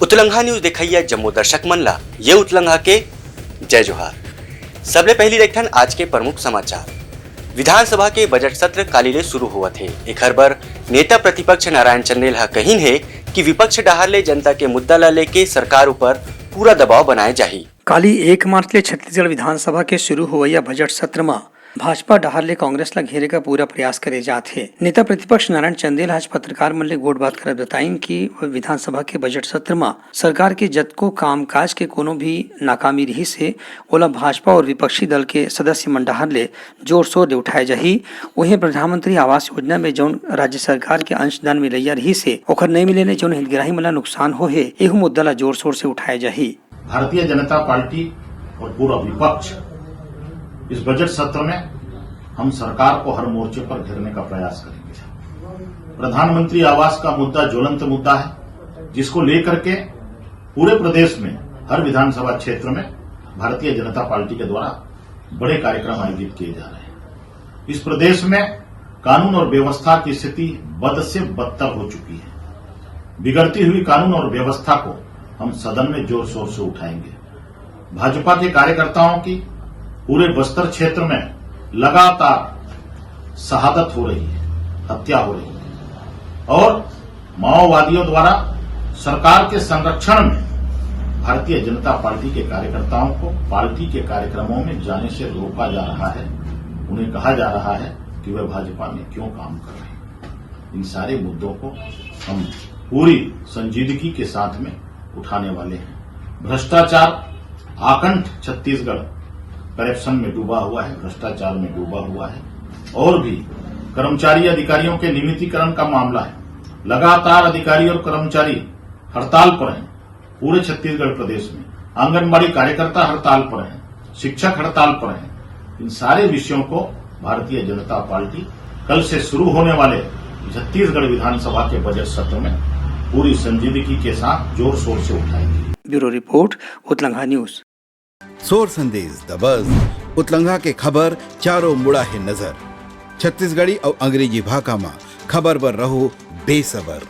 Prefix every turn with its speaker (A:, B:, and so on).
A: उतलंघा news देखिए जम्मू दर्शक मन ला ये उतलंघा के जय जोहार। सबले पहली देखथन आज के प्रमुख समाचार। विधानसभा के बजट सत्र कालीले शुरू हुआ थे। एक बर नेता प्रतिपक्ष नारायण चंदेल हा कहिन है कि विपक्ष डाहर ले जनता के मुद्दा ला लेके सरकार ऊपर पूरा दबाव बनाए जाही।
B: काली 1 मार्च ले छत्तीसगढ़ विधानसभा के शुरू हुआ बजट सत्र में भाजपा डाहर ले कांग्रेस ला घेरे का पूरा प्रयास करे जाथे। नेता प्रतिपक्ष नारायण चंदेल आज पत्रकार मन ले गोट बात करत बताइन कि विधानसभा के बजट सत्र में सरकार के जतको कामकाज के कोनो भी नाकामी रही से ओला भाजपा और विपक्षी दल के सदस्य मन डाहर ले जोर शोर ले उठाए जाही। वहीं प्रधानमंत्री आवास योजना में जौन राज्य सरकार के अंशदान मिलैया रही से ओखर नहीं मिले ले जौन हितग्राही मन ला नुकसान हो हे एहू मुद्दा ला जोर शोर से उठाए जाही।
C: भारतीय जनता पार्टी और पूरा विपक्ष इस बजट सत्र में हम सरकार को हर मोर्चे पर घेरने का प्रयास करेंगे। प्रधानमंत्री आवास का मुद्दा ज्वलंत मुद्दा है, जिसको लेकर के पूरे प्रदेश में हर विधानसभा क्षेत्र में भारतीय जनता पार्टी के द्वारा बड़े कार्यक्रम आयोजित किए जा रहे हैं। इस प्रदेश में कानून और व्यवस्था की स्थिति बद से बदतर हो चुकी है। बिगड़ती हुई कानून और व्यवस्था को हम सदन में जोर शोर से उठाएंगे। भाजपा के कार्यकर्ताओं की पूरे बस्तर क्षेत्र में लगातार शहादत हो रही है, हत्या हो रही है और माओवादियों द्वारा सरकार के संरक्षण में भारतीय जनता पार्टी के कार्यकर्ताओं को पार्टी के कार्यक्रमों में जाने से रोका जा रहा है। उन्हें कहा जा रहा है कि वे भाजपा में क्यों काम कर रहे हैं। इन सारे मुद्दों को हम पूरी संजीदगी के साथ में उठाने वाले हैं। भ्रष्टाचार आकंठ छत्तीसगढ़ करप्शन में डूबा हुआ है, भ्रष्टाचार में डूबा हुआ है और भी कर्मचारी अधिकारियों के नियमितीकरण का मामला है। लगातार अधिकारी और कर्मचारी हड़ताल पर हैं। पूरे छत्तीसगढ़ प्रदेश में आंगनबाड़ी कार्यकर्ता हड़ताल पर हैं, शिक्षक हड़ताल पर हैं। इन सारे विषयों को भारतीय जनता पार्टी कल से शुरू होने वाले छत्तीसगढ़ विधानसभा के बजट सत्र में पूरी संजीदगी के साथ जोर शोर से उठाएगी।
B: ब्यूरो रिपोर्ट उतलंघा न्यूज।
D: सोर संदेश द बज़ उतलंघा के खबर चारों मुड़ा है नजर। छत्तीसगढ़ी और अंग्रेजी भाषा में खबर बर रहो बेसबर।